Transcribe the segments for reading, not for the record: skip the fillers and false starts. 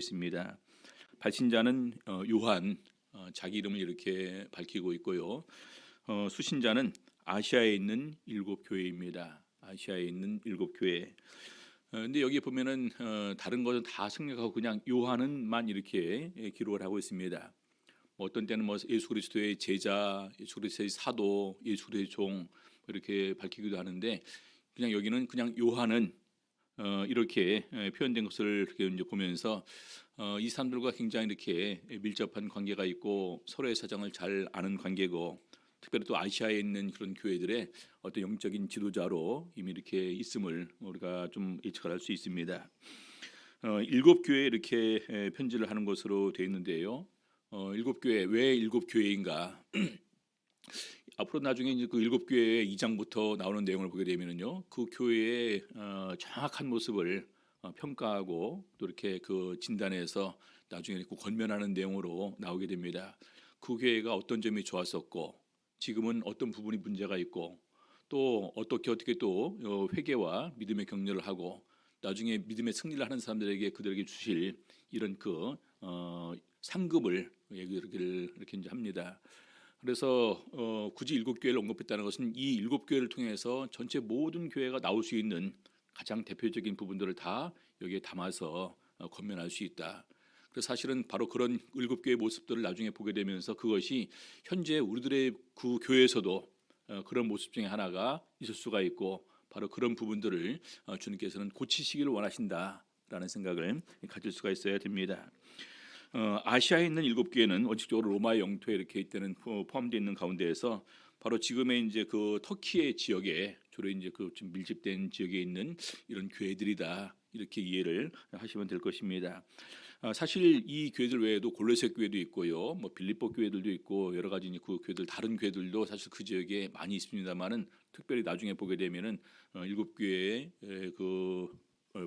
있습니다. 발신자는 요한, 자기 이름을 이렇게 밝히고 있고요. 수신자는 아시아에 있는 7교회입니다. 아시아에 있는 7교회. 근데 여기 보면은 다른 것은 다 생략하고 그냥 요한은만 이렇게 기록을 하고 있습니다. 어떤 때는 예수 그리스도의 제자, 예수 그리스도의 사도, 예수 그리스도의 종 이렇게 밝히기도 하는데 그냥 여기는 그냥 요한은 이렇게 표현된 것을 이렇게 이제 보면서 이 사람들과 굉장히 이렇게 밀접한 관계가 있고 서로의 사정을 잘 아는 관계고 특별히 또 아시아에 있는 그런 교회들의 어떤 영적인 지도자로 이미 이렇게 있음을 우리가 좀 예측할 수 있습니다. 7교회에 이렇게 편지를 하는 것으로 되어 있는데요. 7교회 왜 7교회인가? 앞으로 나중에 이제 그 7교회의 2장부터 나오는 내용을 보게 되면은요, 그 교회의 정확한 모습을 평가하고 또 이렇게 그 진단해서 나중에 그 권면하는 내용으로 나오게 됩니다. 그 교회가 어떤 점이 좋았었고 지금은 어떤 부분이 문제가 있고 또 어떻게 또 회개와 믿음의 격려를 하고 나중에 믿음의 승리를 하는 사람들에게 그들에게 주실 이런 그 상급을 이렇게 이제 합니다. 그래서 굳이 7교회를 언급했다는 것은 이 7교회를 통해서 전체 모든 교회가 나올 수 있는 가장 대표적인 부분들을 다 여기에 담아서 권면할 수 있다. 그래서 사실은 바로 그런 7교회의 모습들을 나중에 보게 되면서 그것이 현재 우리들의 그 교회에서도 그런 모습 중에 하나가 있을 수가 있고 바로 그런 부분들을 주님께서는 고치시기를 원하신다라는 생각을 가질 수가 있어야 됩니다. 아시아에 있는 7교회는 원칙적으로 로마의 영토에 이렇게 있다는 포함되어 있는 가운데에서 바로 지금의 이제 그 터키의 지역에 주로 이제 그 좀 밀집된 지역에 있는 이런 교회들이다 이렇게 이해를 하시면 될 것입니다. 사실 이 교회들 외에도 골로새 교회도 있고요, 빌립보 교회들도 있고 여러 가지 그 교회들 다른 교회들도 사실 그 지역에 많이 있습니다만은 특별히 나중에 보게 되면은 7교회의 그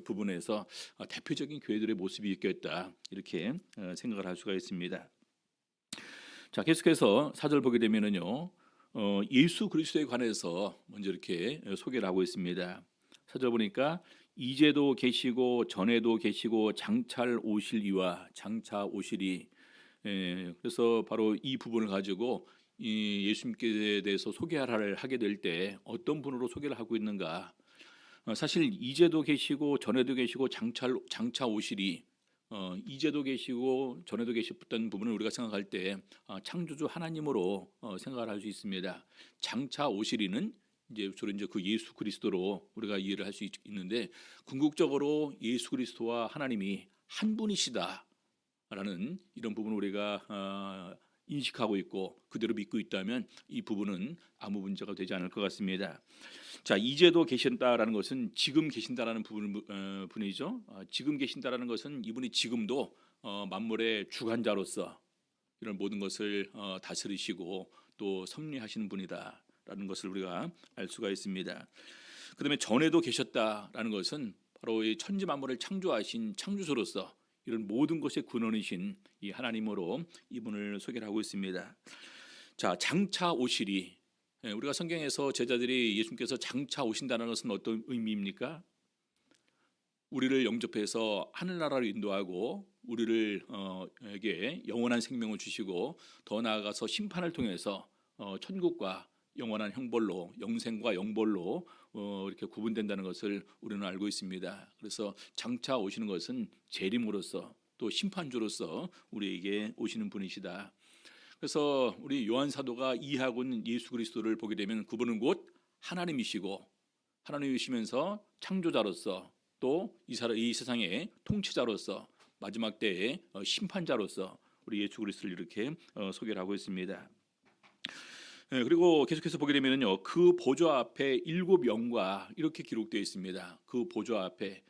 부분에서 대표적인 교회들의 모습이 있겠다 이렇게 생각을 할 수가 있습니다. 자, 계속해서 4절 보게 되면은요, 예수 그리스도에 관해서 먼저 이렇게 소개를 하고 있습니다. 4절 보니까 이제도 계시고 전에도 계시고 장차 오실 이와 그래서 바로 이 부분을 가지고 이 예수님께 대해서 소개를 하게 될 때 어떤 분으로 소개를 하고 있는가? 사실 이제도 계시고 전에도 계시고 장차 오시리, 이제도 계시고 전에도 계셨던 부분을 우리가 생각할 때 창조주 하나님으로 생각을 할 수 있습니다. 장차 오시리는 이제 주로 이제 그 예수 그리스도로 우리가 이해를 할 수 있는데 궁극적으로 예수 그리스도와 하나님이 한 분이시다라는 이런 부분을 우리가 인식하고 있고 그대로 믿고 있다면 이 부분은 아무 문제가 되지 않을 것 같습니다. 자, 이제도 계신다라는 것은 지금 계신다라는 분이죠. 지금 계신다라는 것은 이분이 지금도 만물의 주관자로서 이런 모든 것을 다스리시고 또 섭리하시는 분이다라는 것을 우리가 알 수가 있습니다. 그다음에 전에도 계셨다라는 것은 바로 이 천지 만물을 창조하신 창조주로서 이런 모든 것의 근원이신 이 하나님으로 이분을 소개를 하고 있습니다. 자, 장차 오시리. 우리가 성경에서 제자들이 예수님께서 장차 오신다는 것은 어떤 의미입니까? 우리를 영접해서 하늘나라로 인도하고 우리를 에게 영원한 생명을 주시고 더 나아가서 심판을 통해서 천국과 영원한 형벌로 영생과 영벌로 이렇게 구분된다는 것을 우리는 알고 있습니다. 그래서 장차 오시는 것은 재림으로서 또 심판주로서 우리에게 오시는 분이시다. 그래서 우리 요한 사도가 이해하고 있는 예수 그리스도를 보게 되면 그분은 곧 하나님이시고 하나님이시면서 창조자로서 또 이 세상의 통치자로서 마지막 때의 심판자로서 우리 예수 그리스도를 이렇게 소개를 하고 있습니다. 그리고 계속해서 보게 되면요, 그 보좌 앞에 7영과 이렇게 기록되어 있습니다. 그 보좌 앞에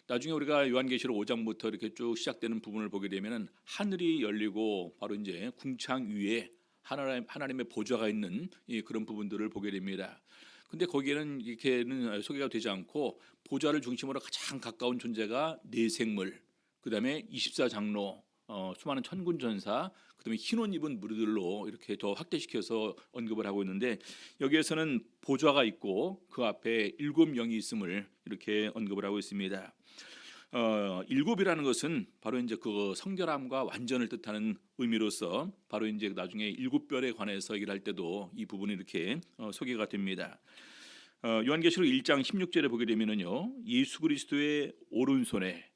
나중에 우리가 요한계시록 5장부터 이렇게 쭉 시작되는 부분을 보게 되면은 하늘이 열리고 바로 이제 궁창 위에 하나님의 보좌가 있는 그런 부분들을 보게 됩니다. 근데 거기에는 이렇게는 소개가 되지 않고 보좌를 중심으로 가장 가까운 존재가 네 생물, 그다음에 24장로, 수많은 천군 전사, 그다음에 흰 옷 입은 무리들로 이렇게 더 확대시켜서 언급을 하고 있는데 여기에서는 보좌가 있고 그 앞에 7영이 있음을 이렇게 언급을 하고 있습니다. 일곱이라는 것은 바로 이제 그 성결함과 완전을 뜻하는 의미로서 바로 이제 나중에 일곱 별에 관해서 얘기를 할 때도 이 부분이 이렇게 소개가 됩니다. 요한계시록 1장 16절에 보게 되면은요, 예수 그리스도의 오른손에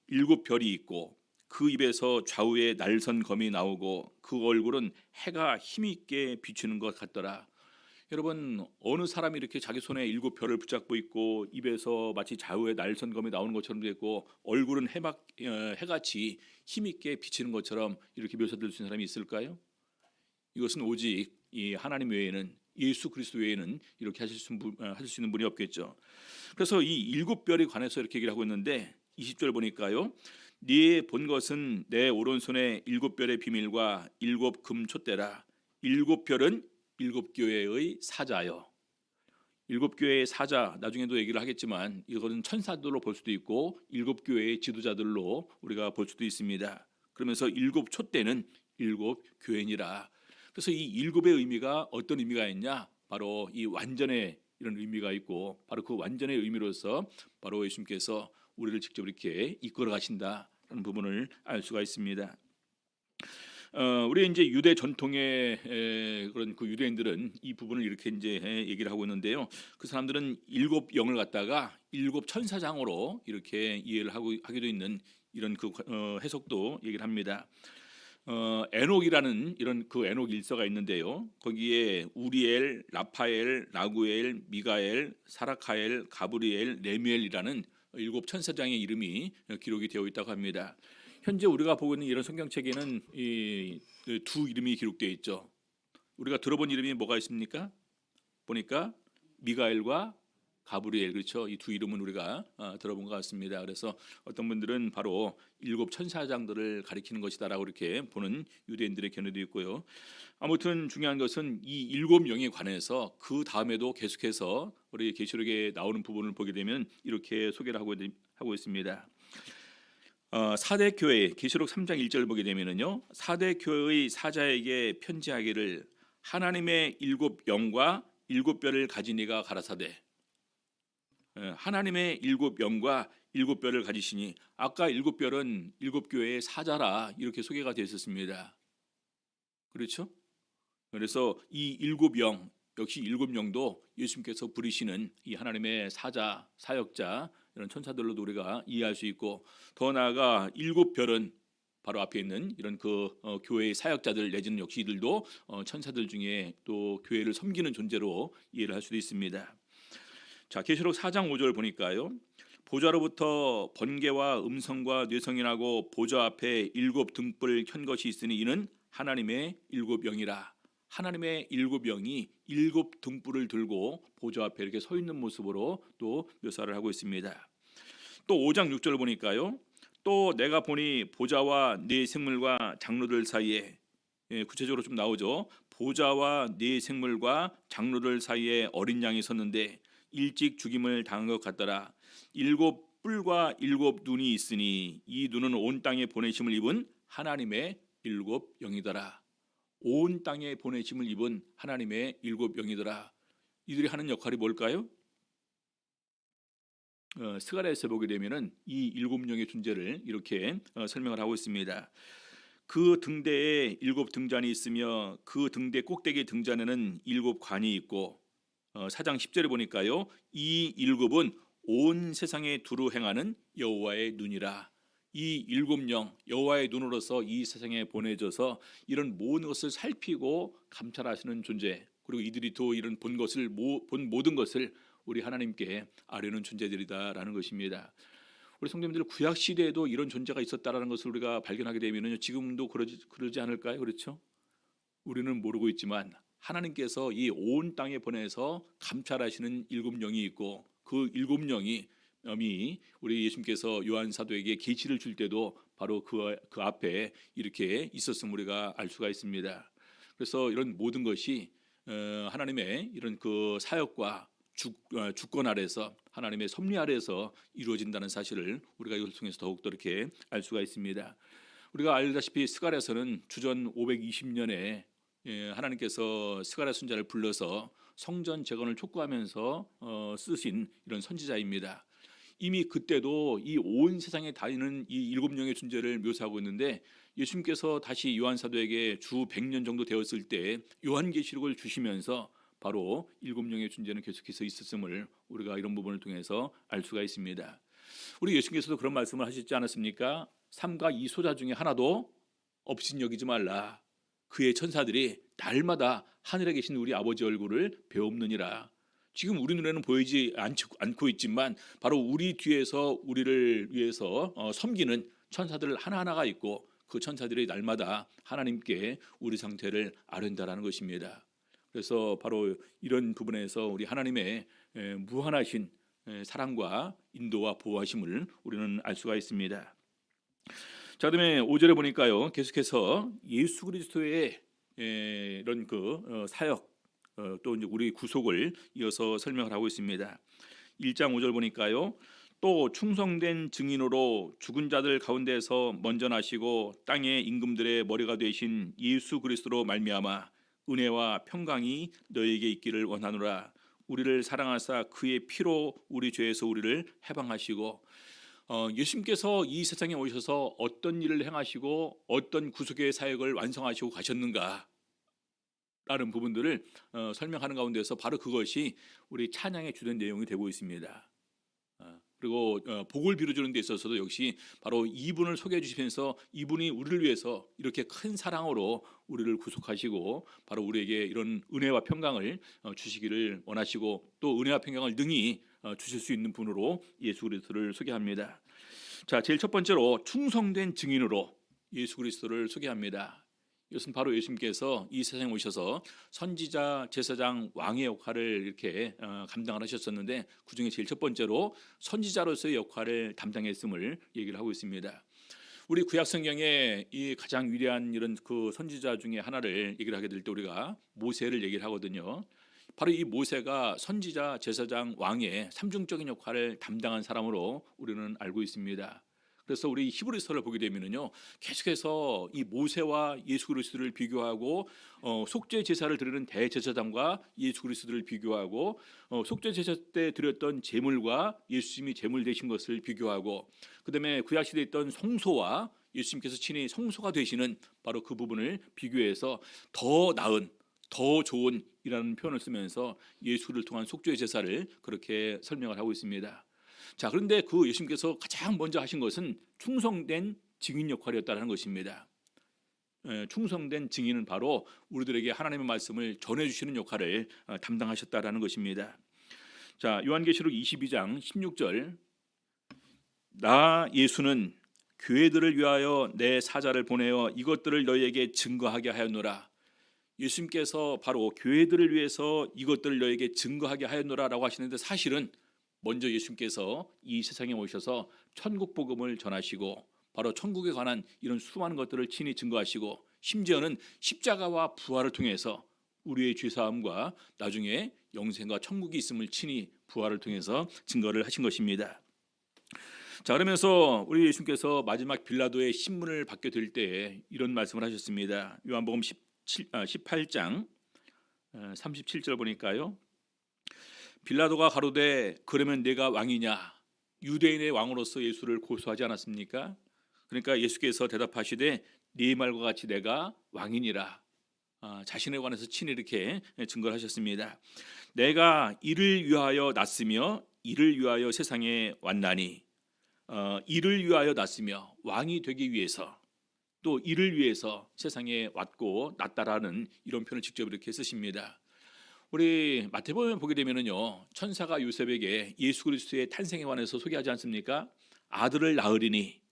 일곱 별이 있고 그 입에서 좌우에 날선 검이 나오고 그 얼굴은 해가 힘있게 비추는 것 같더라. 여러분, 어느 사람이 이렇게 자기 손에 일곱 별을 붙잡고 있고 입에서 마치 좌우에 날선 검이 나오는 것처럼 되고 얼굴은 해같이 힘있게 비치는 것처럼 이렇게 묘사될 수 있는 사람이 있을까요? 이것은 오직 이 하나님 외에는, 예수 그리스도 외에는 이렇게 하실 수 있는 분이 없겠죠. 그래서 이 일곱 별에 관해서 이렇게 얘기를 하고 있는데 20절 보니까요, 네 본 것은 내 오른손에 일곱 별의 비밀과 일곱 금 촛대라. 일곱 별은 일곱 교회의 사자요. 일곱 교회의 사자, 나중에도 얘기를 하겠지만 이것은 천사들로 볼 수도 있고 일곱 교회의 지도자들로 우리가 볼 수도 있습니다. 그러면서 일곱 촛대는 일곱 교회니라. 그래서 이 일곱의 의미가 어떤 의미가 있냐? 바로 이 완전의 이런 의미가 있고, 바로 그 완전의 의미로서 바로 예수님께서 우리를 직접 이렇게 이끌어 가신다는 부분을 알 수가 있습니다. 우리 이제 유대 전통의 그런 그 유대인들은 이 부분을 이렇게 이제 얘기를 하고 있는데요. 그 사람들은 일곱 영을 갖다가 일곱 천사장으로 이렇게 이해를 하기도 있는 이런 그 해석도 얘기를 합니다. 에녹이라는 이런 그 에녹 일서가 있는데요. 거기에 우리엘, 라파엘, 라구엘, 미가엘, 사라카엘, 가브리엘, 레미엘이라는 일곱 천사장의 이름이 기록이 되어 있다고 합니다. 현재 우리가 보고 있는 이런 성경책에는 이 두 이름이 기록되어 있죠. 우리가 들어본 이름이 뭐가 있습니까? 보니까 미가엘과 가브리엘, 그렇죠? 이 두 이름은 우리가 들어본 것 같습니다. 그래서 어떤 분들은 바로 일곱 천사장들을 가리키는 것이다라고 이렇게 보는 유대인들의 견해도 있고요. 아무튼 중요한 것은 이 일곱 영에 관해서 그 다음에도 계속해서 우리 계시록에 나오는 부분을 보게 되면 이렇게 소개를 하고 있습니다. 사대 교회, 계시록 3장 1절 보게 되면은요, 사대 교회의 사자에게 편지하기를 하나님의 일곱 영과 일곱 별을 가진 이가 가라사대. 하나님의 일곱 영과 일곱 별을 가지시니, 아까 일곱 별은 일곱 교회의 사자라 이렇게 소개가 되어 있었습니다. 그렇죠? 그래서 이 일곱 영, 역시 일곱 영도 예수님께서 부리시는 이 하나님의 사자, 사역자, 이런 천사들로도 우리가 이해할 수 있고, 더 나아가 일곱 별은 바로 앞에 있는 이런 그 교회의 사역자들 내지는 역시 이들도 천사들 중에 또 교회를 섬기는 존재로 이해를 할 수도 있습니다. 자, 계시록 4장 5절 보니까요, 보좌로부터 번개와 음성과 뇌성이 나고 보좌 앞에 일곱 등불을 켠 것이 있으니 이는 하나님의 일곱 영이라. 하나님의 일곱 영이 일곱 등불을 들고 보좌 앞에 이렇게 서 있는 모습으로 또 묘사를 하고 있습니다. 또 5장 6절 보니까요, 또 내가 보니 보좌와 네 생물과 장로들 사이에, 구체적으로 좀 나오죠. 보좌와 네 생물과 장로들 사이에 어린 양이 섰는데 일찍 죽임을 당한 것 같더라. 일곱 뿔과 일곱 눈이 있으니 이 눈은 온 땅에 보내심을 입은 하나님의 일곱 영이더라. 온 땅에 보내심을 입은 하나님의 일곱 영이더라. 이들이 하는 역할이 뭘까요? 스가랴에서 보게 되면은 이 일곱 영의 존재를 이렇게 설명을 하고 있습니다. 그 등대에 일곱 등잔이 있으며 그 등대 꼭대기 등잔에는 일곱 관이 있고, 4장 10절에 보니까요, 이 일곱은 온 세상에 두루 행하는 여호와의 눈이라. 이 일곱 영, 여호와의 눈으로서 이 세상에 보내져서 이런 모든 것을 살피고 감찰하시는 존재, 그리고 이들이 또 이런 본 모든 것을 우리 하나님께 아뢰는 존재들이다라는 것입니다. 우리 성도님들, 구약 시대에도 이런 존재가 있었다라는 것을 우리가 발견하게 되면요, 지금도 그러지 않을까요? 그렇죠? 우리는 모르고 있지만 하나님께서 이 온 땅에 보내서 감찰하시는 일곱 영이 있고, 그 일곱 영이 우리 예수님께서 요한 사도에게 계시를 줄 때도 바로 그 앞에 이렇게 있었음을 우리가 알 수가 있습니다. 그래서 이런 모든 것이 하나님의 이런 그 사역과 주권 아래서, 하나님의 섭리 아래서 이루어진다는 사실을 우리가 이것을 통해서 더욱더 이렇게 알 수가 있습니다. 우리가 알다시피 스가랴서는 주전 520년에 하나님께서 스가랴 선지자를 불러서 성전 재건을 촉구하면서 쓰신 이런 선지자입니다. 이미 그때도 이 온 세상에 다니는 이 7명의 존재를 묘사하고 있는데 예수님께서 다시 요한 사도에게 주 100년 정도 되었을 때 요한계시록을 주시면서 바로 7명의 존재는 계속해서 있었음을 우리가 이런 부분을 통해서 알 수가 있습니다. 우리 예수님께서도 그런 말씀을 하셨지 않았습니까? 삼가 이 소자 중에 하나도 없인 여기지 말라. 그의 천사들이 날마다 하늘에 계신 우리 아버지 얼굴을 배옵느니라. 지금 우리 눈에는 보이지 않고 있지만 바로 우리 뒤에서 우리를 위해서 섬기는 천사들 하나하나가 있고 그 천사들이 날마다 하나님께 우리 상태를 아른다라는 것입니다. 그래서 바로 이런 부분에서 우리 하나님의 무한하신 사랑과 인도와 보호하심을 우리는 알 수가 있습니다. 자, 그다음에 5절에 보니까요, 계속해서 예수 그리스도의 이런 사역, 또 이제 우리 구속을 이어서 설명을 하고 있습니다. 1장 5절 보니까요, 또 충성된 증인으로 죽은 자들 가운데서 먼저 나시고 땅의 임금들의 머리가 되신 예수 그리스도로 말미암아 은혜와 평강이 너에게 있기를 원하노라. 우리를 사랑하사 그의 피로 우리 죄에서 우리를 해방하시고, 예수님께서 이 세상에 오셔서 어떤 일을 행하시고 어떤 구속의 사역을 완성하시고 가셨는가 라는 부분들을 설명하는 가운데서 바로 그것이 우리 찬양의 주된 내용이 되고 있습니다. 그리고 복을 빌어주는 데 있어서도 역시 바로 이분을 소개해 주시면서 이분이 우리를 위해서 이렇게 큰 사랑으로 우리를 구속하시고 바로 우리에게 이런 은혜와 평강을 주시기를 원하시고 또 은혜와 평강을 능히 주실 수 있는 분으로 예수 그리스도를 소개합니다. 자, 제일 첫 번째로 충성된 증인으로 예수 그리스도를 소개합니다. 이것은 바로 예수님께서 이 세상에 오셔서 선지자, 제사장, 왕의 역할을 이렇게 감당을 하셨었는데 그 중에 제일 첫 번째로 선지자로서의 역할을 담당했음을 얘기를 하고 있습니다. 우리 구약 성경에 이 가장 위대한 이런 그 선지자 중에 하나를 얘기를 하게 될 때 우리가 모세를 얘기를 하거든요. 바로 이 모세가 선지자, 제사장, 왕의 삼중적인 역할을 담당한 사람으로 우리는 알고 있습니다. 그래서 우리 히브리서를 보게 되면은요, 계속해서 이 모세와 예수 그리스도를 비교하고 속죄 제사를 드리는 대제사장과 예수 그리스도를 비교하고 속죄 제사 때 드렸던 제물과 예수님이 제물 되신 것을 비교하고 그다음에 구약 시대에 있던 성소와 예수님께서 친히 성소가 되시는 바로 그 부분을 비교해서 더 나은 더 좋은 이라는 표현을 쓰면서 예수를 통한 속죄 제사를 그렇게 설명을 하고 있습니다. 자, 그런데 그 예수님께서 가장 먼저 하신 것은 충성된 증인 역할이었다는 것입니다. 충성된 증인은 바로 우리들에게 하나님의 말씀을 전해주시는 역할을 담당하셨다는 것입니다. 자, 요한계시록 22장 16절, 나 예수는 교회들을 위하여 내 사자를 보내어 이것들을 너희에게 증거하게 하였노라. 예수님께서 바로 교회들을 위해서 이것들을 너희에게 증거하게 하였노라라고 하시는데 사실은 먼저 예수님께서 이 세상에 오셔서 천국 복음을 전하시고 바로 천국에 관한 이런 수많은 것들을 친히 증거하시고 심지어는 십자가와 부활을 통해서 우리의 죄사함과 나중에 영생과 천국이 있음을 친히 부활을 통해서 증거를 하신 것입니다. 자, 그러면서 우리 예수님께서 마지막 빌라도의 신문을 받게 될 때 이런 말씀을 하셨습니다. 요한복음 18장 37절 보니까요, 빌라도가 가로되 그러면 내가 왕이냐? 유대인의 왕으로서 예수를 고소하지 않았습니까? 그러니까 예수께서 대답하시되 네 말과 같이 내가 왕이니라. 자신에 관해서 친히 이렇게 증거를 하셨습니다. 내가 이를 위하여 났으며 이를 위하여 세상에 왔나니, 이를 위하여 났으며 왕이 되기 위해서 또 이를 위해서 세상에 왔고 났다라는 이런 표현을 직접 이렇게 쓰십니다. 우리 마태복음 보게 되면은요, 천사가 요셉에게 예수 그리스도의 탄생에 관해서 소개하지 않습니까? 아들을 낳으리니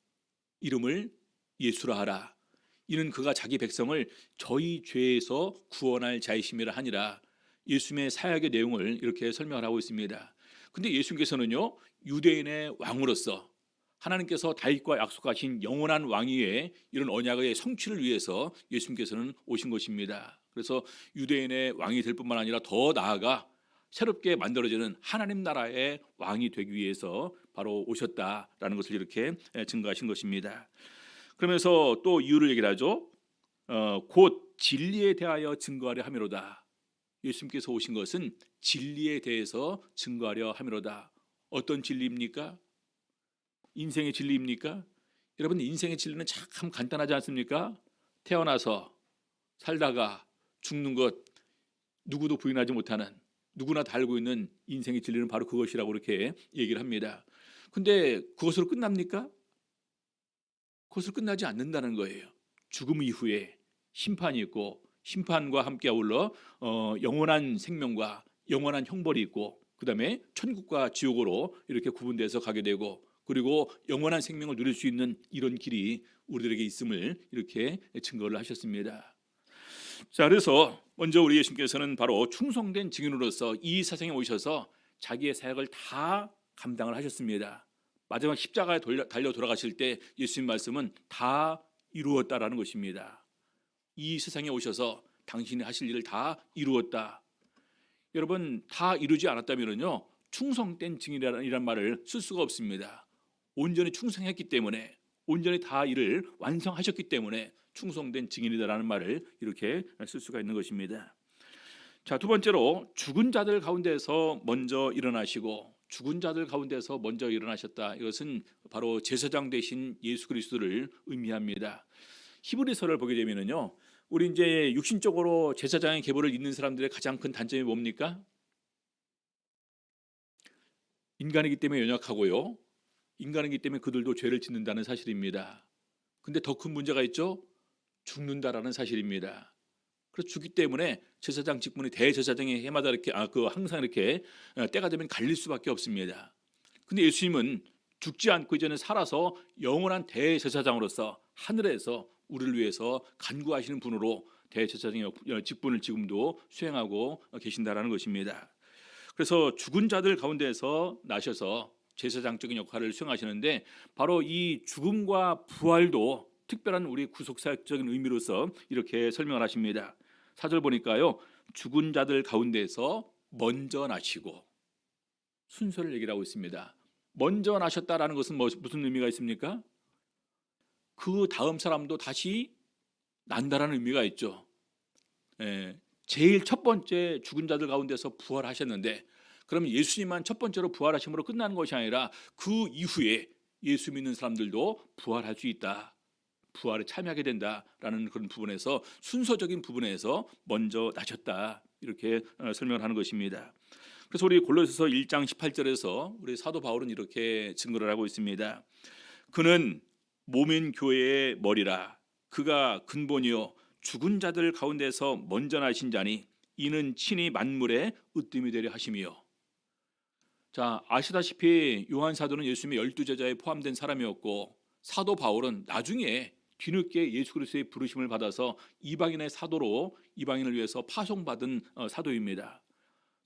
이름을 예수라 하라. 이는 그가 자기 백성을 저희 죄에서 구원할 자이심이라 하니라. 예수님의 사역의 내용을 이렇게 설명을 하고 있습니다. 근데 예수님께서는요, 유대인의 왕으로서 하나님께서 다윗과 약속하신 영원한 왕위의 이런 언약의 성취를 위해서 예수님께서는 오신 것입니다. 그래서 유대인의 왕이 될 뿐만 아니라 더 나아가 새롭게 만들어지는 하나님 나라의 왕이 되기 위해서 바로 오셨다라는 것을 이렇게 증거하신 것입니다. 그러면서 또 이유를 얘기를 하죠. 곧 진리에 대하여 증거하려 함이로다. 예수님께서 오신 것은 진리에 대해서 증거하려 함이로다. 어떤 진리입니까? 인생의 진리입니까? 여러분, 인생의 진리는 참 간단하지 않습니까? 태어나서 살다가 죽는 것, 누구도 부인하지 못하는, 누구나 다 알고 있는 인생의 진리는 바로 그것이라고 이렇게 얘기를 합니다. 근데 그것으로 끝납니까? 그것으로 끝나지 않는다는 거예요. 죽음 이후에 심판이 있고, 심판과 함께 아울러 영원한 생명과 영원한 형벌이 있고, 그 다음에 천국과 지옥으로 이렇게 구분돼서 가게 되고, 그리고 영원한 생명을 누릴 수 있는 이런 길이 우리들에게 있음을 이렇게 증거를 하셨습니다. 자, 그래서 먼저 우리 예수님께서는 바로 충성된 증인으로서 이 세상에 오셔서 자기의 사역을 다 감당을 하셨습니다. 마지막 십자가에 달려 돌아가실 때 예수님 말씀은 다 이루었다라는 것입니다. 이 세상에 오셔서 당신이 하실 일을 다 이루었다. 여러분, 다 이루지 않았다면요, 충성된 증인이라는 말을 쓸 수가 없습니다. 온전히 충성했기 때문에, 온전히 다 일을 완성하셨기 때문에 충성된 증인이다라는 말을 이렇게 쓸 수가 있는 것입니다. 자, 두 번째로 죽은 자들 가운데서 먼저 일어나시고, 죽은 자들 가운데서 먼저 일어나셨다. 이것은 바로 제사장 되신 예수 그리스도를 의미합니다. 히브리서를 보게 되면은요, 우리 이제 육신적으로 제사장의 계보를 잇는 사람들의 가장 큰 단점이 뭡니까? 인간이기 때문에 연약하고요, 인간이기 때문에 그들도 죄를 짓는다는 사실입니다. 근데 더 큰 문제가 있죠. 죽는다라는 사실입니다. 그래서 죽기 때문에 제사장 직분이 대제사장이 해마다 이렇게 항상 이렇게 때가 되면 갈릴 수밖에 없습니다. 근데 예수님은 죽지 않고 이제는 살아서 영원한 대제사장으로서 하늘에서 우리를 위해서 간구하시는 분으로 대제사장의 직분을 지금도 수행하고 계신다라는 것입니다. 그래서 죽은 자들 가운데서 나셔서 제사장적인 역할을 수행하시는데, 바로 이 죽음과 부활도 특별한 우리 구속사역적인 의미로서 이렇게 설명을 하십니다. 4절 보니까요, 죽은 자들 가운데서 먼저 나시고, 순서를 얘기를 하고 있습니다. 먼저 나셨다라는 것은 무슨 의미가 있습니까? 그 다음 사람도 다시 난다라는 의미가 있죠. 제일 첫 번째 죽은 자들 가운데서 부활하셨는데, 그러면 예수님만 첫 번째로 부활하심으로 끝나는 것이 아니라 그 이후에 예수 믿는 사람들도 부활할 수 있다, 부활에 참여하게 된다라는 그런 부분에서, 순서적인 부분에서 먼저 나셨다, 이렇게 설명을 하는 것입니다. 그래서 우리 골로새서 1장 18절에서 우리 사도 바울은 이렇게 증거를 하고 있습니다. 그는 몸인 교회의 머리라. 그가 근본이요 죽은 자들 가운데서 먼저 나신 자니 이는 친히 만물의 으뜸이 되려 하심이요. 자, 아시다시피 요한 사도는 예수님의 12제자에 포함된 사람이었고, 사도 바울은 나중에 뒤늦게 예수 그리스도의 부르심을 받아서 이방인의 사도로 이방인을 위해서 파송받은 사도입니다.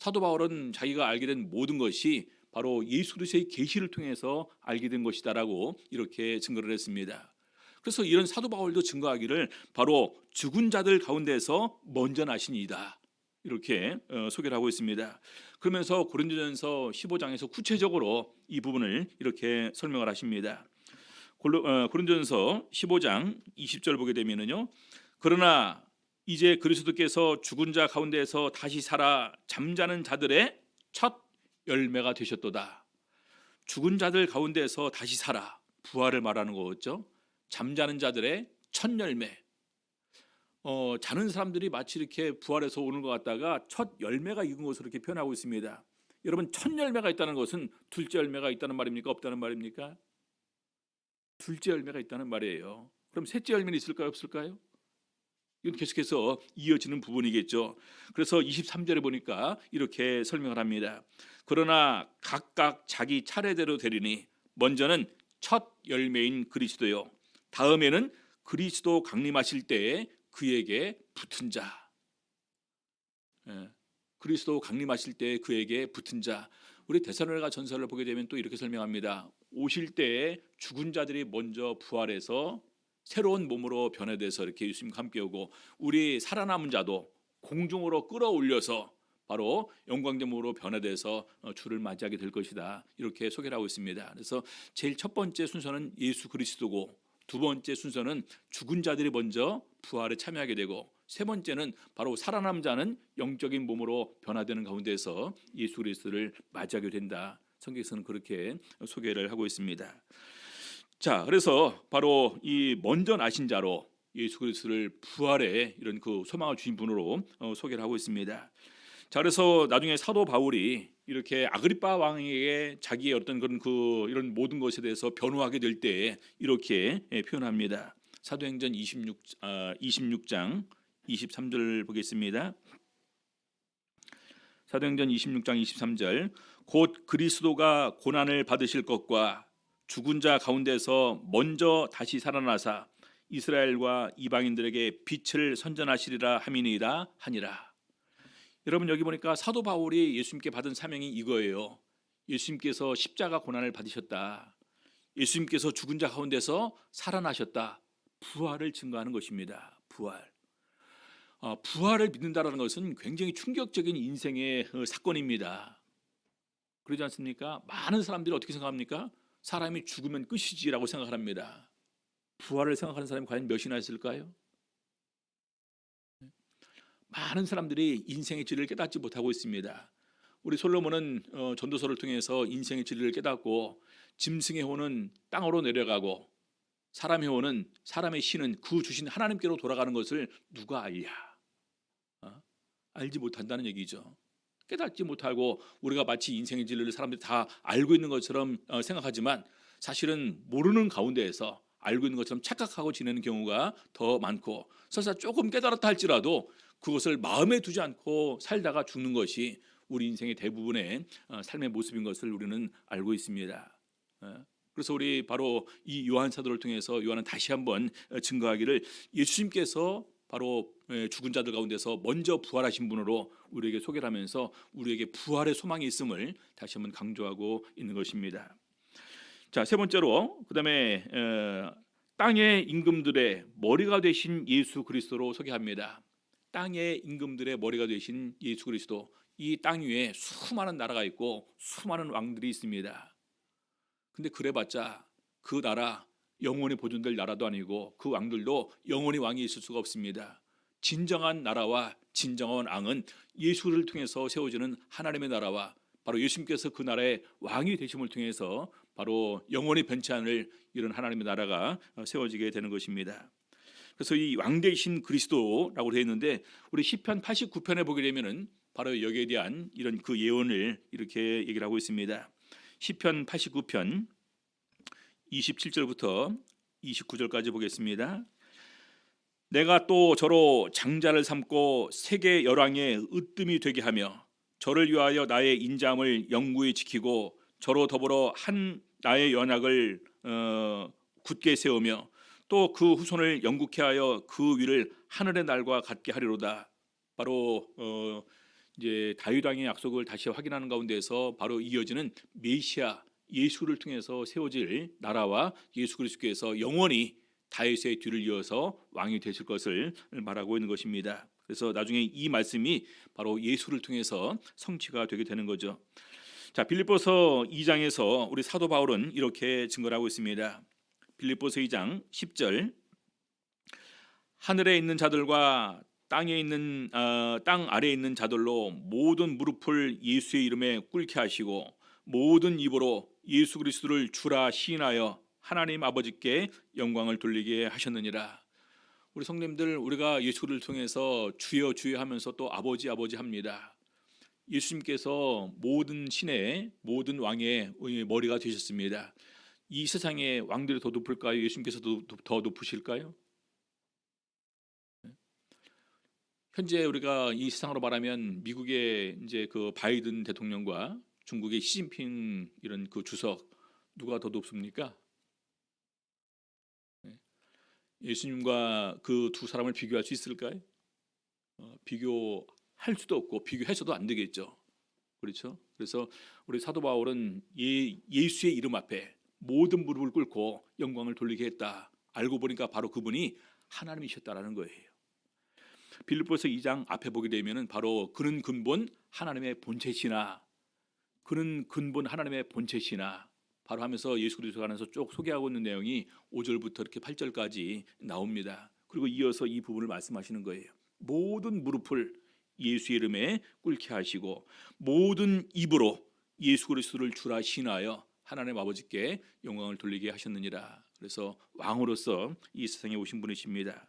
사도 바울은 자기가 알게 된 모든 것이 바로 예수 그리스도의 계시를 통해서 알게 된 것이다라고 이렇게 증거를 했습니다. 그래서 이런 사도 바울도 증거하기를 바로 죽은 자들 가운데서 먼저 나신 이다, 이렇게 소개를 하고 있습니다. 그러면서 고린도전서 15장에서 구체적으로 이 부분을 이렇게 설명을 하십니다. 고린도전서 15장 20절 보게 되면은요, 그러나 이제 그리스도께서 죽은 자 가운데서 다시 살아 잠자는 자들의 첫 열매가 되셨도다. 죽은 자들 가운데서 다시 살아, 부활을 말하는 거겠죠. 잠자는 자들의 첫 열매. 자는 사람들이 마치 이렇게 부활해서 오는 것 같다가 첫 열매가 익은 것으로 이렇게 표현하고 있습니다. 여러분, 첫 열매가 있다는 것은 둘째 열매가 있다는 말입니까? 없다는 말입니까? 둘째 열매가 있다는 말이에요. 그럼 셋째 열매는 있을까요? 없을까요? 이건 계속해서 이어지는 부분이겠죠. 그래서 23절에 보니까 이렇게 설명을 합니다. 그러나 각각 자기 차례대로 되리니 먼저는 첫 열매인 그리스도요, 다음에는 그리스도 강림하실 때에 그에게 붙은 자. 그리스도 강림하실 때에 그에게 붙은 자. 우리 데살로니가 전서를 보게 되면 또 이렇게 설명합니다. 오실 때에 죽은 자들이 먼저 부활해서 새로운 몸으로 변화돼서 이렇게 예수님과 함께 오고, 우리 살아남은 자도 공중으로 끌어올려서 바로 영광된 몸으로 변화돼서 주를 맞이하게 될 것이다, 이렇게 소개를 하고 있습니다. 그래서 제일 첫 번째 순서는 예수 그리스도고, 두 번째 순서는 죽은 자들이 먼저 부활에 참여하게 되고, 세 번째는 바로 살아남은 자는 영적인 몸으로 변화되는 가운데서 예수 그리스도를 맞이하게 된다. 성경에서는 그렇게 소개를 하고 있습니다. 자, 그래서 바로 이 먼저 나신 자로 예수 그리스도를 부활의 이런 그 소망을 주신 분으로 소개를 하고 있습니다. 자, 그래서 나중에 사도 바울이 이렇게 아그리빠 왕에게 자기의 어떤 그런 그 이런 모든 것에 대해서 변호하게 될 때 이렇게 표현합니다. 사도행전 26장 23절 보겠습니다. 사도행전 26장 23절, 곧 그리스도가 고난을 받으실 것과 죽은 자 가운데서 먼저 다시 살아나사 이스라엘과 이방인들에게 빛을 선전하시리라 함이니이다 하니라. 여러분, 여기 보니까 사도 바울이 예수님께 받은 사명이 이거예요. 예수님께서 십자가 고난을 받으셨다. 예수님께서 죽은 자 가운데서 살아나셨다. 부활을 증거하는 것입니다. 부활을 믿는다는 것은 굉장히 충격적인 인생의 사건입니다. 그러지 않습니까? 많은 사람들이 어떻게 생각합니까? 사람이 죽으면 끝이지라고 생각합니다. 부활을 생각하는 사람이 과연 몇이나 있을까요? 많은 사람들이 인생의 진리를 깨닫지 못하고 있습니다. 우리 솔로몬은 전도서를 통해서 인생의 진리를 깨닫고 짐승의 혼은 땅으로 내려가고 사람의 혼은, 사람의 신은 그 주신 하나님께로 돌아가는 것을 누가 알랴? 알지 못한다는 얘기죠. 깨닫지 못하고 우리가 마치 인생의 진리를 사람들이 다 알고 있는 것처럼 생각하지만 사실은 모르는 가운데에서 알고 있는 것처럼 착각하고 지내는 경우가 더 많고, 설사 조금 깨달았다 할지라도 그것을 마음에 두지 않고 살다가 죽는 것이 우리 인생의 대부분의 삶의 모습인 것을 우리는 알고 있습니다. 그래서 우리 바로 이 요한 사도를 통해서 요한은 다시 한번 증거하기를 예수님께서 바로 죽은 자들 가운데서 먼저 부활하신 분으로 우리에게 소개를 하면서 우리에게 부활의 소망이 있음을 다시 한번 강조하고 있는 것입니다. 자, 세 번째로 그다음에 땅의 임금들의 머리가 되신 예수 그리스도로 소개합니다. 땅의 임금들의 머리가 되신 예수 그리스도. 이 땅 위에 수많은 나라가 있고 수많은 왕들이 있습니다. 근데 그래봤자 그 나라 영원히 보존될 나라도 아니고 그 왕들도 영원히 왕이 있을 수가 없습니다. 진정한 나라와 진정한 왕은 예수를 통해서 세워지는 하나님의 나라와 바로 예수님께서 그 나라의 왕이 되심을 통해서 바로 영원히 변치 않을 이런 하나님의 나라가 세워지게 되는 것입니다. 그래서 이 왕 되신 그리스도라고 되어 있는데 우리 시편 89편에 보게 되면은 바로 여기에 대한 이런 그 예언을 이렇게 얘기를 하고 있습니다. 시편 89편 27절부터 29절까지 보겠습니다. 내가 또 저로 장자를 삼고 세계 열왕의 으뜸이 되게 하며 저를 위하여 나의 인자함을 영구히 지키고 저로 더불어 한 나의 연약을 굳게 세우며 또 그 후손을 영국케 하여 그 위를 하늘의 날과 같게 하리로다. 바로 이제 다윗 왕의 약속을 다시 확인하는 가운데서 바로 이어지는 메시아 예수를 통해서 세워질 나라와 예수 그리스도께서 영원히 다윗의 뒤를 이어서 왕이 되실 것을 말하고 있는 것입니다. 그래서 나중에 이 말씀이 바로 예수를 통해서 성취가 되게 되는 거죠. 자, 빌립보서 2장에서 우리 사도 바울은 이렇게 증거를 하고 있습니다. 빌립보서 2장 10절, 하늘에 있는 자들과 땅 아래에 있는 자들로 모든 무릎을 예수의 이름에 꿇게 하시고 모든 입으로 예수 그리스도를 주라 시인하여 하나님 아버지께 영광을 돌리게 하셨느니라. 우리 성도님들, 우리가 예수를 통해서 주여 주여 하면서 또 아버지 아버지 합니다. 예수님께서 모든 신의 모든 왕의 머리가 되셨습니다. 이 세상의 왕들이 더 높을까요? 예수님께서 더 높으실까요? 현재 우리가 이 세상으로 말하면 미국의 이제 그 바이든 대통령과 중국의 시진핑 이런 그 주석 누가 더 높습니까? 예수님과 그 두 사람을 비교할 수 있을까요? 비교할 수도 없고 비교해서도 안 되겠죠. 그렇죠? 그래서 우리 사도 바울은 예수의 이름 앞에 모든 무릎을 꿇고 영광을 돌리게 했다. 알고 보니까 바로 그분이 하나님이셨다라는 거예요. 빌립보서 2장 앞에 보게 되면은 바로 그는 근본 하나님의 본체시나 그는 근본 하나님의 본체시나 바로 하면서 예수 그리스도에 관해서 쭉 소개하고 있는 내용이 5절부터 이렇게 8절까지 나옵니다. 그리고 이어서 이 부분을 말씀하시는 거예요. 모든 무릎을 예수의 이름에 꿇게 하시고 모든 입으로 예수 그리스도를 주라 신하여 하나님 아버지께 영광을 돌리게 하셨느니라. 그래서 왕으로서 이 세상에 오신 분이십니다.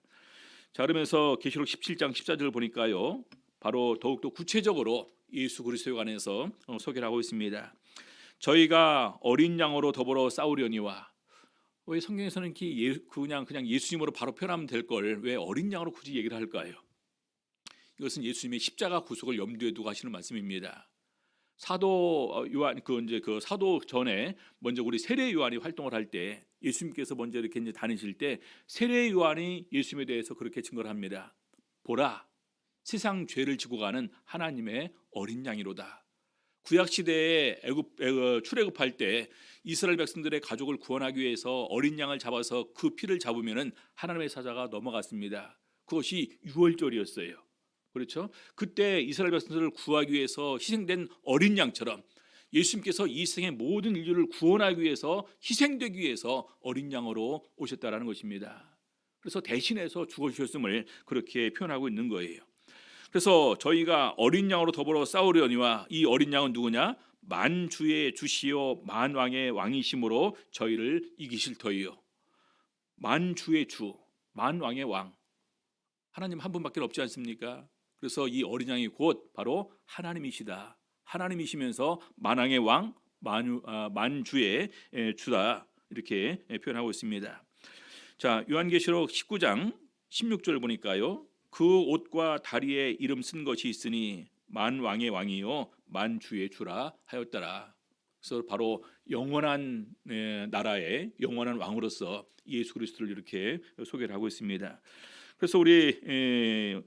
자, 그러면서 계시록 17장 14절을 보니까요, 바로 더욱더 구체적으로 예수 그리스도에 관해서 소개를 하고 있습니다. 저희가 어린 양으로 더불어 싸우려니와. 왜 성경에서는 그냥 예수님으로 바로 표현하면 될 걸 왜 어린 양으로 굳이 얘기를 할까요? 이것은 예수님의 십자가 구속을 염두에 두고 하시는 말씀입니다. 사도 요한 그 사도 전에 먼저 우리 세례 요한이 활동을 할 때 예수님께서 먼저 이렇게 이제 다니실 때 세례 요한이 예수님에 대해서 그렇게 증거를 합니다. 보라, 세상 죄를 지고 가는 하나님의 어린 양이로다. 구약 시대에 출애굽할 때 이스라엘 백성들의 가족을 구원하기 위해서 어린 양을 잡아서 그 피를 잡으면은 하나님의 사자가 넘어갔습니다. 그것이 유월절이었어요. 그렇죠? 그때 이스라엘 백성들을 구하기 위해서 희생된 어린 양처럼 예수님께서 이 세상의 모든 인류를 구원하기 위해서 희생되기 위해서 어린 양으로 오셨다라는 것입니다. 그래서 대신해서 죽어주셨음을 그렇게 표현하고 있는 거예요. 그래서 저희가 어린 양으로 더불어 싸우려니와, 이 어린 양은 누구냐? 만주의 주시요 만왕의 왕이심으로 저희를 이기실 터이요. 만주의 주, 만왕의 왕, 하나님 한 분밖에 없지 않습니까? 그래서 이 어린 양이 곧 바로 하나님이시다. 하나님이시면서 만왕의 왕, 만주의 주다, 이렇게 표현하고 있습니다. 자, 요한계시록 19장 16절 보니까요, 그 옷과 다리에 이름 쓴 것이 있으니 만왕의 왕이요 만주의 주라 하였더라. 그래서 바로 영원한 나라의 영원한 왕으로서 예수 그리스도를 이렇게 소개를 하고 있습니다. 그래서 우리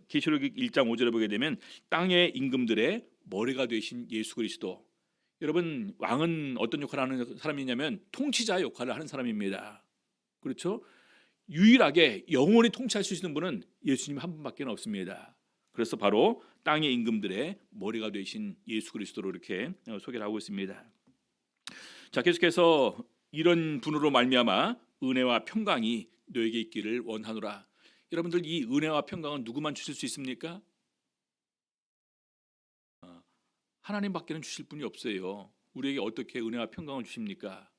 계시록 1장 5절에 보게 되면 땅의 임금들의 머리가 되신 예수 그리스도. 여러분, 왕은 어떤 역할을 하는 사람이냐면 통치자 역할을 하는 사람입니다. 그렇죠? 유일하게 영원히 통치할 수 있는 분은 예수님 한 분밖에 없습니다. 그래서 바로 땅의 임금들의 머리가 되신 예수 그리스도로 이렇게 소개를 하고 있습니다. 자, 계속해서 이런 분으로 말미암아 은혜와 평강이 너에게 있기를 원하노라. 여러분들, 이 은혜와 평강은 누구만 주실 수 있습니까? 하나님밖에는 주실 분이 없어요. 우리에게 어떻게 은혜와 평강을 주십니까?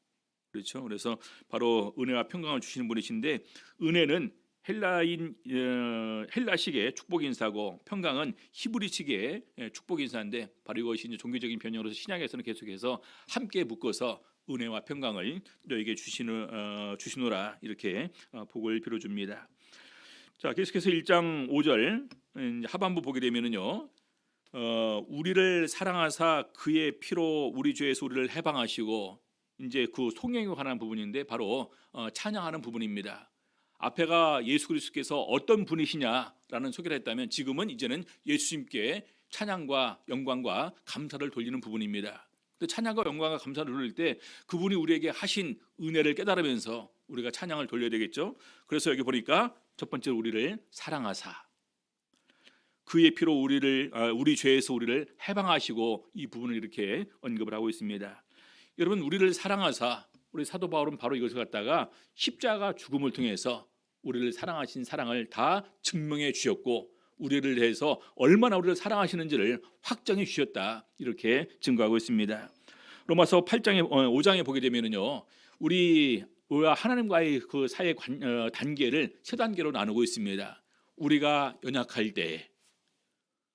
그렇죠. 그래서 바로 은혜와 평강을 주시는 분이신데, 은혜는 헬라식의 축복 인사고 평강은 히브리식의 축복 인사인데, 바로 이것이 이제 종교적인 변형으로서 신약에서는 계속해서 함께 묶어서 은혜와 평강을 너에게 주시노라, 이렇게 복을 빌어줍니다. 자, 계속해서 1장 5절 하반부 보게 되면은요, 우리를 사랑하사 그의 피로 우리 죄에서 우리를 해방하시고, 이제 그 송영에 관한 부분인데 바로 찬양하는 부분입니다. 앞에가 예수 그리스도께서 어떤 분이시냐라는 소개를 했다면, 지금은 이제는 예수님께 찬양과 영광과 감사를 돌리는 부분입니다. 근데 찬양과 영광과 감사를 돌릴 때 그분이 우리에게 하신 은혜를 깨달으면서 우리가 찬양을 돌려야 되겠죠. 그래서 여기 보니까 첫 번째로 우리를 사랑하사 그의 피로 우리 죄에서 우리를 해방하시고, 이 부분을 이렇게 언급을 하고 있습니다. 여러분, 우리를 사랑하사, 우리 사도 바울은 바로 이것을 갖다가 십자가 죽음을 통해서 우리를 사랑하신 사랑을 다 증명해 주셨고, 우리를 대해서 얼마나 우리를 사랑하시는지를 확정해 주셨다, 이렇게 증거하고 있습니다. 로마서 5장에 보게 되면은요, 우리와 하나님과의 그 사이의 단계를 세 단계로 나누고 있습니다. 우리가 연약할 때,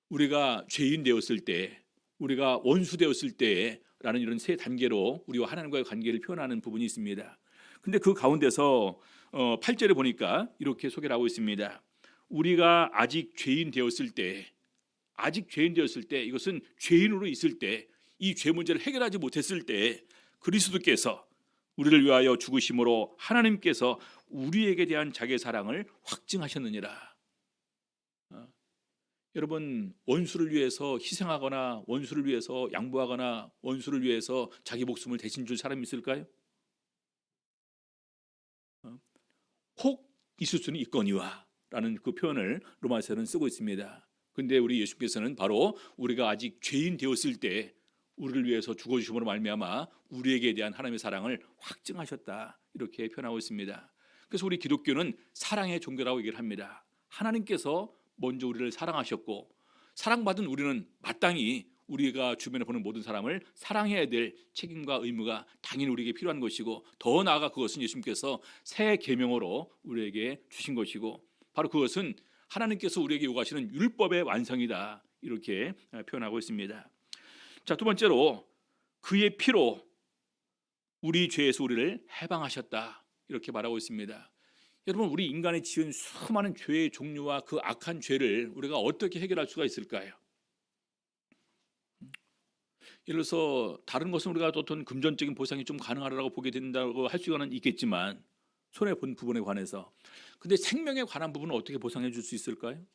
우리가 죄인 되었을 때, 우리가 원수 되었을 때 라는 이런 세 단계로 우리와 하나님과의 관계를 표현하는 부분이 있습니다. 근데 그 가운데서 8절에 보니까 이렇게 소개를 하고 있습니다. 우리가 아직 죄인 되었을 때, 이것은 죄인으로 있을 때, 이 죄 문제를 해결하지 못했을 때 그리스도께서 우리를 위하여 죽으심으로 하나님께서 우리에게 대한 자기의 사랑을 확증하셨느니라. 여러분, 원수를 위해서 희생하거나 원수를 위해서 양보하거나 원수를 위해서 자기 목숨을 대신 줄 사람이 있을까요? 혹 있을 수는 있거니와 라는 그 표현을 로마서는 쓰고 있습니다. 근데 우리 예수께서는 바로 우리가 아직 죄인 되었을 때 우리를 위해서 죽어주심으로 말미암아 우리에게 대한 하나님의 사랑을 확증하셨다, 이렇게 표현하고 있습니다. 그래서 우리 기독교는 사랑의 종교라고 얘기를 합니다. 하나님께서 먼저 우리를 사랑하셨고, 사랑받은 우리는 마땅히 우리가 주변에 보는 모든 사람을 사랑해야 될 책임과 의무가 당연히 우리에게 필요한 것이고, 더 나아가 그것은 예수님께서 새 계명으로 우리에게 주신 것이고, 바로 그것은 하나님께서 우리에게 요구하시는 율법의 완성이다, 이렇게 표현하고 있습니다. 자, 두 번째로 그의 피로 우리 죄에서 우리를 해방하셨다, 이렇게 말하고 있습니다. 여러분, 우리 인간이 지은 수많은 죄의 종류와 그 악한 죄를 우리가 어떻게 해결할 수가 있을까요? 예를 들어서 다른 것은 우리가 어떤 금전적인 보상이 좀 가능하다고 보게 된다고 할 수는 있겠지만, 손해 본 부분에 관해서, 근데 생명에 관한 부분은 어떻게 보상해 줄 수 있을까요?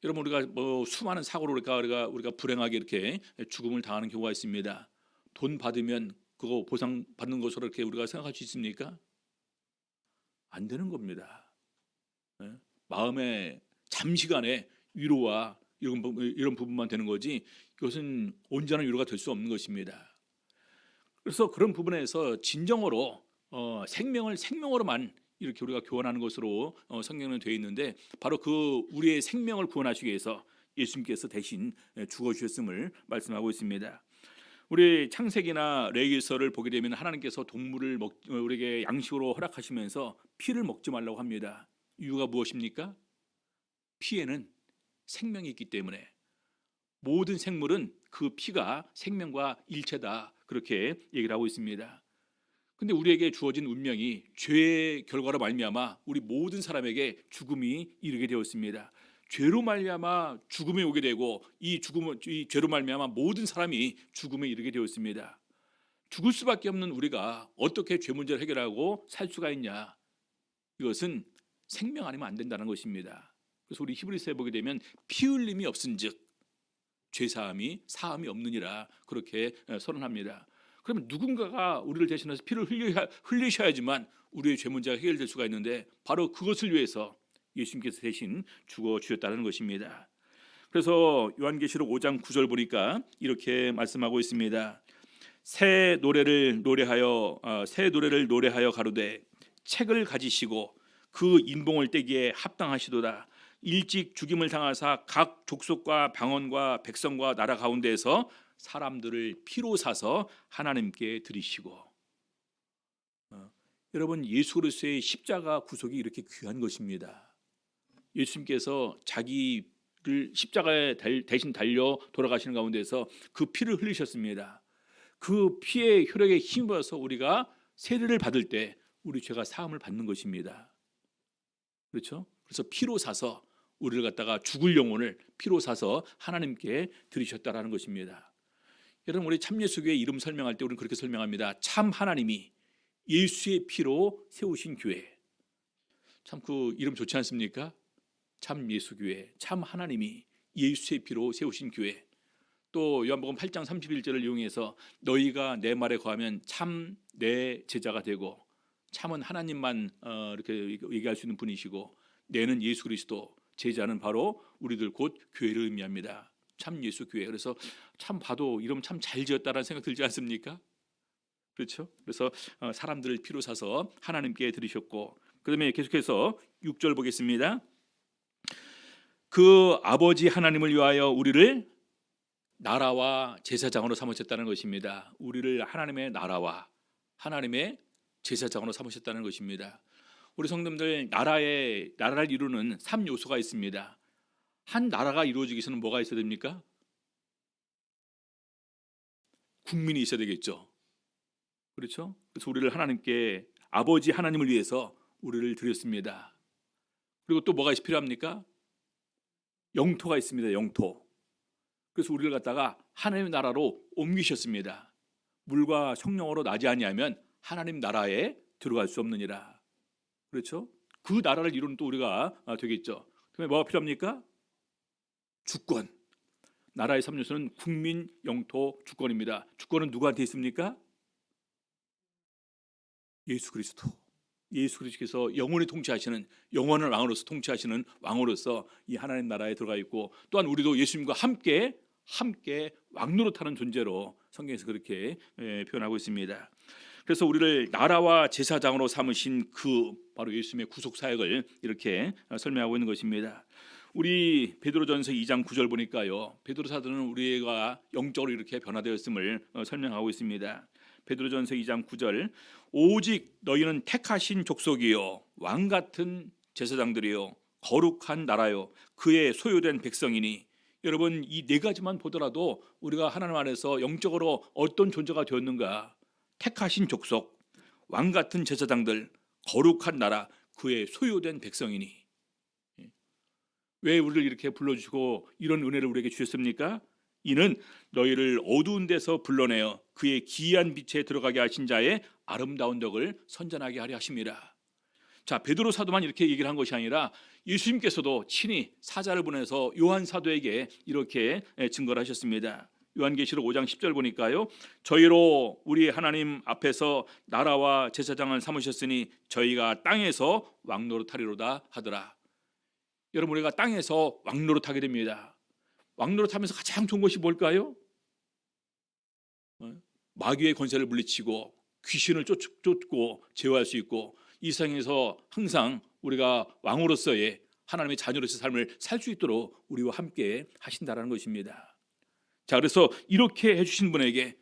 여러분, 우리가 수많은 사고로 우리가 불행하게 이렇게 죽음을 당하는 경우가 있습니다. 돈 받으면 그거 보상 받는 것으로 이렇게 우리가 생각할 수 있습니까? 안 되는 겁니다. 마음의 잠시간의 위로와 이런 부분만 되는 거지, 이것은 온전한 위로가 될 수 없는 것입니다. 그래서 그런 부분에서 진정으로 생명을 생명으로만 이렇게 우리가 교환하는 것으로 성경은 되어 있는데, 바로 그 우리의 생명을 구원하시기 위해서 예수님께서 대신 죽어 주셨음을 말씀하고 있습니다. 우리 창세기나 레위기서를 보게 되면 하나님께서 동물을 우리에게 양식으로 허락하시면서 피를 먹지 말라고 합니다. 이유가 무엇입니까? 피에는 생명이 있기 때문에, 모든 생물은 그 피가 생명과 일체다, 그렇게 얘기를 하고 있습니다. 근데 우리에게 주어진 운명이 죄의 결과로 말미암아 우리 모든 사람에게 죽음이 이르게 되었습니다. 죄로 말미암아 죽음에 오게 되고, 이 죄로 말미암아 모든 사람이 죽음에 이르게 되었습니다. 죽을 수밖에 없는 우리가 어떻게 죄 문제를 해결하고 살 수가 있냐? 이것은 생명 아니면 안 된다는 것입니다. 그래서 우리 히브리서에 보게 되면 피 흘림이 없은즉 죄사함이 사함이 없느니라, 그렇게 선언합니다. 그러면 누군가가 우리를 대신해서 피를 흘리셔야지만 우리의 죄 문제가 해결될 수가 있는데, 바로 그것을 위해서 예수님께서 대신 죽어 주셨다는 것입니다. 그래서 요한계시록 5장 9절 보니까 이렇게 말씀하고 있습니다. 새 노래를 노래하여 가로되 책을 가지시고 그 인봉을 떼기에 합당하시도다. 일찍 죽임을 당하사 각 족속과 방언과 백성과 나라 가운데에서 사람들을 피로 사서 하나님께 드리시고. 여러분, 예수 그리스도의 십자가 구속이 이렇게 귀한 것입니다. 예수님께서 자기를 십자가에 대신 달려 돌아가시는 가운데서 그 피를 흘리셨습니다. 그 피의 혈액에 힘입어서 우리가 세례를 받을 때 우리 죄가 사함을 받는 것입니다. 그렇죠? 그래서 피로 사서 우리를 갖다가 죽을 영혼을 피로 사서 하나님께 드리셨다라는 것입니다. 여러분, 우리 참예수교회 이름 설명할 때 우리는 그렇게 설명합니다. 참 하나님이 예수의 피로 세우신 교회. 참 그 이름 좋지 않습니까? 참 예수교회, 참 하나님이 예수의 피로 세우신 교회. 또 요한복음 8장 31절을 이용해서 너희가 내 말에 거하면 참 내 제자가 되고, 참은 하나님만 이렇게 얘기할 수 있는 분이시고, 내는 예수 그리스도, 제자는 바로 우리들 곧 교회를 의미합니다. 참 예수 교회. 그래서 참 봐도 이름 참 잘 지었다라는 생각 들지 않습니까? 그렇죠? 그래서 사람들을 피로 사서 하나님께 드리셨고, 그다음에 계속해서 6절 보겠습니다. 그 아버지 하나님을 위하여 우리를 나라와 제사장으로 삼으셨다는 것입니다. 우리를 하나님의 나라와 하나님의 제사장으로 삼으셨다는 것입니다. 우리 성도님들, 나라를 이루는 3요소가 있습니다. 한 나라가 이루어지기 위해서는 뭐가 있어야 됩니까? 국민이 있어야 되겠죠. 그렇죠? 그래서 우리를 하나님께, 아버지 하나님을 위해서 우리를 드렸습니다. 그리고 또 뭐가 필요합니까? 영토가 있습니다. 영토. 그래서 우리를 갖다가 하나님의 나라로 옮기셨습니다. 물과 성령으로 나지 아니하면 하나님 나라에 들어갈 수 없느니라. 그렇죠? 그 나라를 이루는 또 우리가 되겠죠. 그다음에 뭐가 필요합니까? 주권. 나라의 3요소는 국민, 영토, 주권입니다. 주권은 누구한테 있습니까? 예수 그리스도. 예수 그리스도께서 영원히 통치하시는, 영원한 왕으로서 통치하시는 왕으로서 이 하나님 나라에 들어가 있고, 또한 우리도 예수님과 함께 왕노릇하는 존재로 성경에서 그렇게 표현하고 있습니다. 그래서 우리를 나라와 제사장으로 삼으신 그 바로 예수님의 구속 사역을 이렇게 설명하고 있는 것입니다. 우리 베드로전서 2장 9절 보니까요, 베드로 사도는 우리가 영적으로 이렇게 변화되었음을 설명하고 있습니다. 베드로전서 2장 9절, 오직 너희는 택하신 족속이요 왕 같은 제사장들이요 거룩한 나라요 그의 소유된 백성이니. 여러분, 이 네 가지만 보더라도 우리가 하나님 안에서 영적으로 어떤 존재가 되었는가. 택하신 족속, 왕 같은 제사장들, 거룩한 나라, 그의 소유된 백성이니. 왜 우리를 이렇게 불러주시고 이런 은혜를 우리에게 주셨습니까? 이는 너희를 어두운 데서 불러내어 그의 기이한 빛에 들어가게 하신 자의 아름다운 덕을 선전하게 하려 하심이라. 자, 베드로 사도만 이렇게 얘기를 한 것이 아니라 예수님께서도 친히 사자를 보내서 요한 사도에게 이렇게 증거를 하셨습니다. 요한계시록 5장 10절 보니까요, 저희로 우리 하나님 앞에서 나라와 제사장을 삼으셨으니 저희가 땅에서 왕노릇하리로다 하더라. 여러분, 우리가 땅에서 왕노릇하게 됩니다. 왕노릇하면서 가장 좋은 것이 뭘까요? 마귀의 권세를 물리치고 귀신을 쫓고 제어할 수 있고, 이 세상에서 항상 우리가 왕으로서의 하나님의 자녀로서의 삶을 살 수 있도록 우리와 함께 하신다라는 것입니다. 자, 그래서 이렇게 해주신 분에게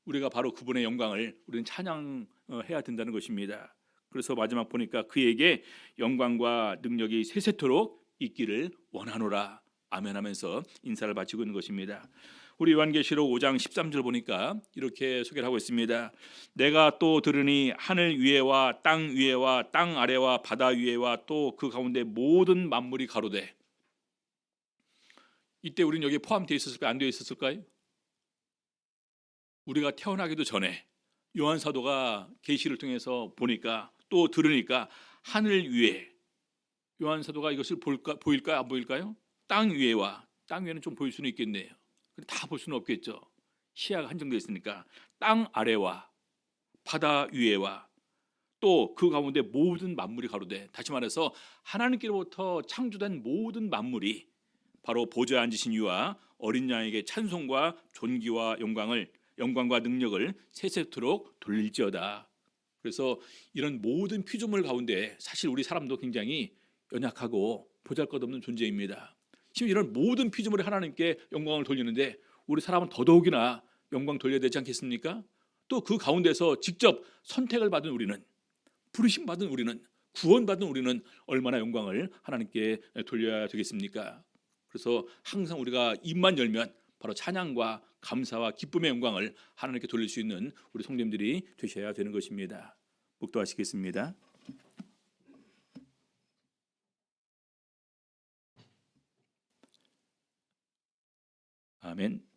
우리가 바로 그분의 영광을 우리는 찬양해야 된다는 것입니다. 그래서 마지막 보니까 그에게 영광과 능력이 세세토록 있기를 원하노라 아멘 하면서 인사를 바치고 있는 것입니다. 우리 요한계시록 5장 13절 보니까 이렇게 소개를 하고 있습니다. 내가 또 들으니 하늘 위에와 땅 아래와 바다 위에와 또 그 가운데 모든 만물이 가로되. 이때 우리는 여기에 포함되어 있었을까요? 안 되어 있었을까요? 우리가 태어나기도 전에 요한 사도가 계시를 통해서 보니까 또 들으니까 하늘 위에, 요한 사도가 이것을 보일까요? 안 보일까요? 땅 위에와, 땅 위에는 좀 보일 수는 있겠네요. 다 볼 수는 없겠죠. 시야가 한정되어 있으니까. 땅 아래와 바다 위에와 또 그 가운데 모든 만물이 가로되. 다시 말해서 하나님께로부터 창조된 모든 만물이 바로 보좌에 앉으신 이와 어린 양에게 찬송과 존귀와 영광과 능력을 세세토록 돌릴지어다. 그래서 이런 모든 피조물 가운데 사실 우리 사람도 굉장히 연약하고 보잘것없는 존재입니다. 지금 이런 모든 피조물이 하나님께 영광을 돌리는데 우리 사람은 더더욱이나 영광 돌려야 되지 않겠습니까? 또 그 가운데서 직접 선택을 받은 우리는, 부르심 받은 우리는, 구원받은 우리는 얼마나 영광을 하나님께 돌려야 되겠습니까? 그래서 항상 우리가 입만 열면 바로 찬양과 감사와 기쁨의 영광을 하나님께 돌릴 수 있는 우리 성도님들이 되셔야 되는 것입니다. 묵도하시겠습니다. 아멘.